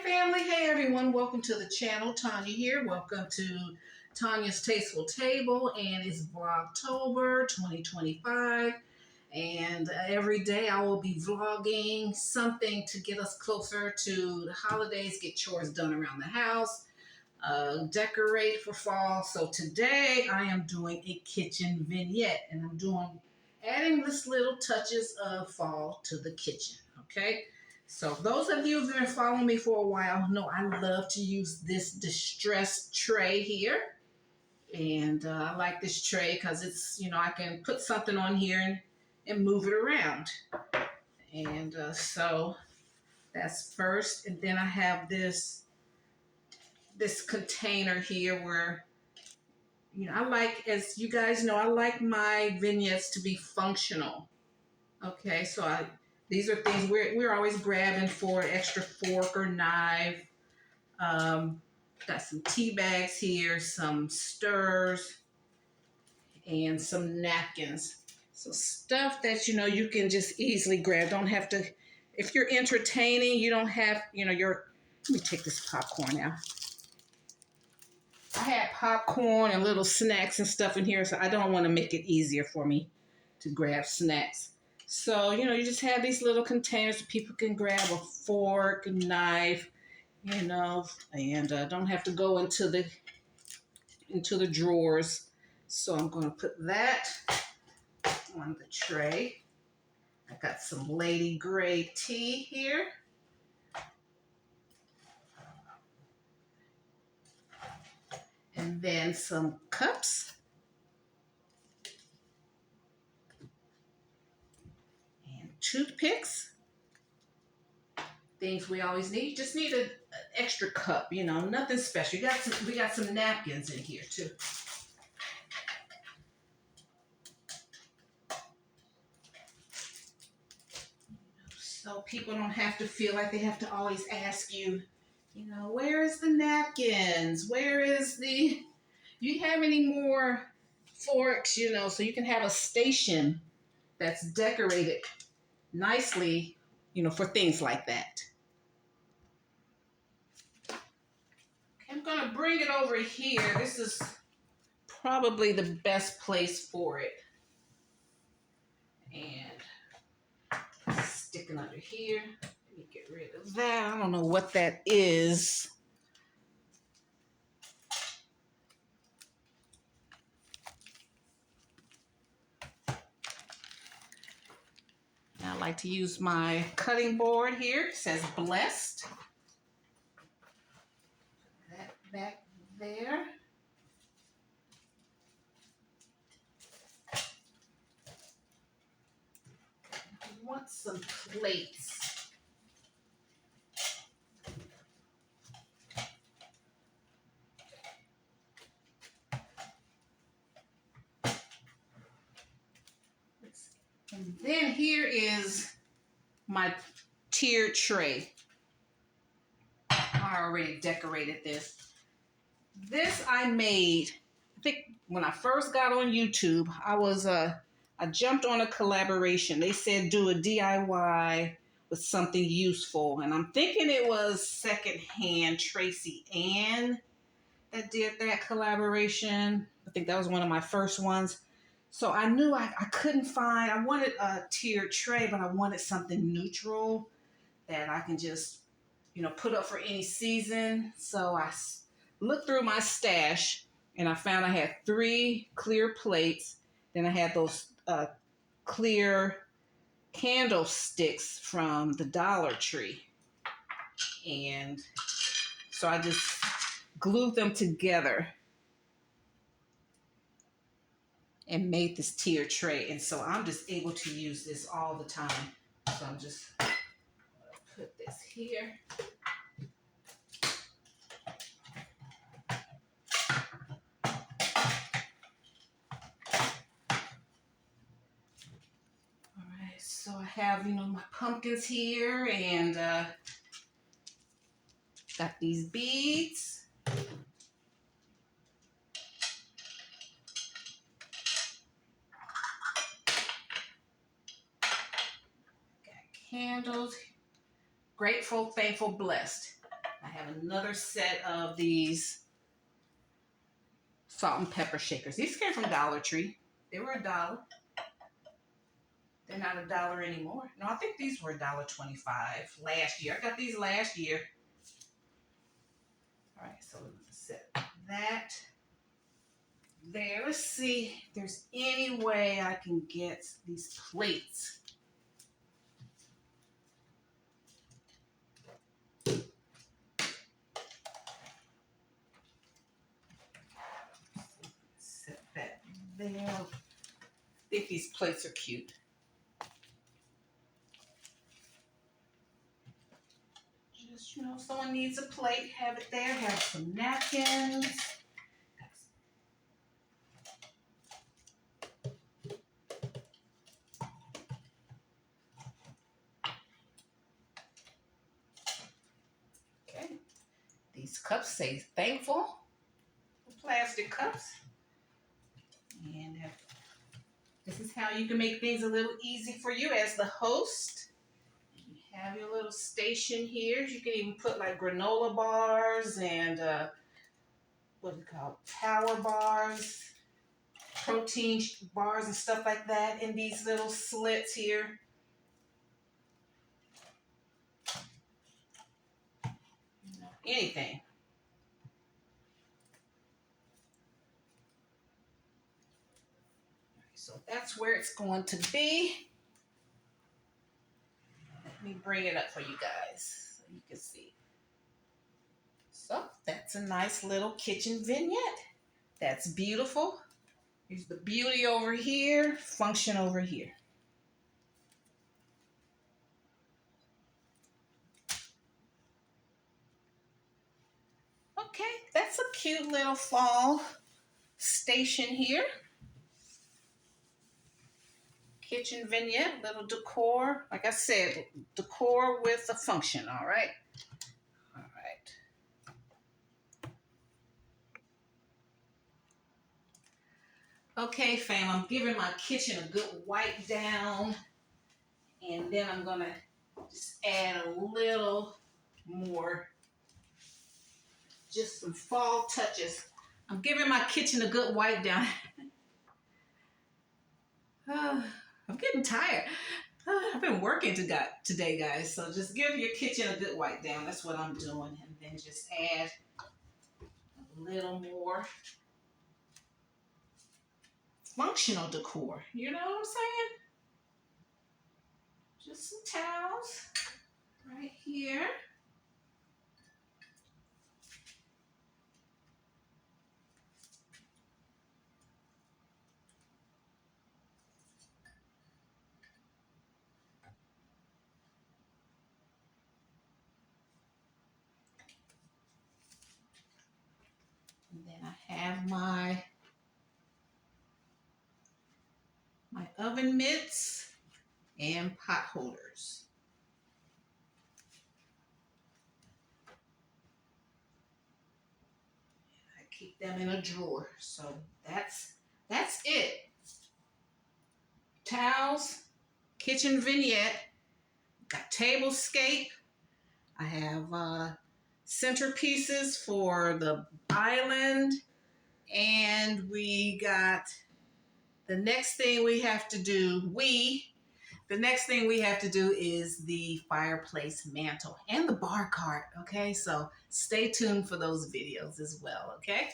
family. Hey everyone, welcome to the channel. Tanya here. Welcome to Tanya's Tasteful Table, and it's Vlogtober 2025. And every day I will be vlogging something to get us closer to the holidays, get chores done around the house, decorate for fall. So today I am doing a kitchen vignette, and I'm adding this little touches of fall to the kitchen. Okay. So those of you who've been following me for a while know I love to use this distressed tray here. And I like this tray because it's, I can put something on here and move it around. And so that's first. And then I have this container here where, I like, as you guys know, I like my vignettes to be functional. Okay, so these are things we're always grabbing for an extra fork or knife. Got some tea bags here, some stirrers, and some napkins. So stuff that you can just easily grab. Don't have to, if you're entertaining, you don't have, let me take this popcorn out. I had popcorn and little snacks and stuff in here, so I don't want to make it easier for me to grab snacks. So, you just have these little containers so people can grab a fork, a knife, and don't have to go into the drawers. So I'm going to put that on the tray. I got some Lady Grey tea here. And then some cups. Toothpicks, things we always need. You just need an extra cup, nothing special. We got some napkins in here too. So people don't have to feel like they have to always ask you, where is the napkins? Where is the, do you have any more forks, so you can have a station that's decorated nicely, for things like that. Okay, I'm going to bring it over here. This is probably the best place for it. And sticking under here. Let me get rid of that. I don't know what that is. I like to use my cutting board here. It says blessed. Put that back there. I want some plates. And then here is my tiered tray. I already decorated this. This I made, I think when I first got on YouTube, I jumped on a collaboration. They said do a DIY with something useful. And I'm thinking it was Secondhand Tracy Ann that did that collaboration. I think that was one of my first ones. So I knew I couldn't find, I wanted a tiered tray, but I wanted something neutral that I can just, put up for any season. So I looked through my stash and I found I had 3 clear plates. Then I had those clear candlesticks from the Dollar Tree. And so I just glued them together and made this tiered tray. And so I'm just able to use this all the time. So I'm just put this here. All right, so I have, my pumpkins here, and got these beads. Candles, grateful, thankful, blessed. I have another set of these salt and pepper shakers. These came from Dollar Tree. They were $1. They're not $1 anymore. No, I think these were $1.25 last year. I got these last year. All right, so let's set that there. Let's see if there's any way I can get these plates. Set that there. I think these plates are cute. Just, someone needs a plate, have it there. Have some napkins. Okay. These cups say thankful. Plastic cups. And this is how you can make things a little easy for you as the host. You have your little station here. You can even put like granola bars and what do you call it? Power bars, protein bars and stuff like that in these little slits here. Anything. So that's where it's going to be. Let me bring it up for you guys so you can see. So that's a nice little kitchen vignette. That's beautiful. Here's the beauty over here, function over here. Okay, that's a cute little fall station here. Kitchen vignette, little decor. Like I said, decor with a function, all right? All right. Okay, fam, I'm giving my kitchen a good wipe down. And then I'm gonna just add a little more, just some fall touches. I'm giving my kitchen a good wipe down. I'm getting tired. I've been working today, guys. So just give your kitchen a good wipe down. That's what I'm doing. And then just add a little more functional decor. You know what I'm saying? Just some towels right here. And then I have my oven mitts and pot holders. I keep them in a drawer. So that's it. Towels, kitchen vignette, got tablescape. I have centerpieces for the island, and we got the next thing we have to do. The next thing we have to do is the fireplace mantle and the bar cart. Okay, so stay tuned for those videos as well. Okay.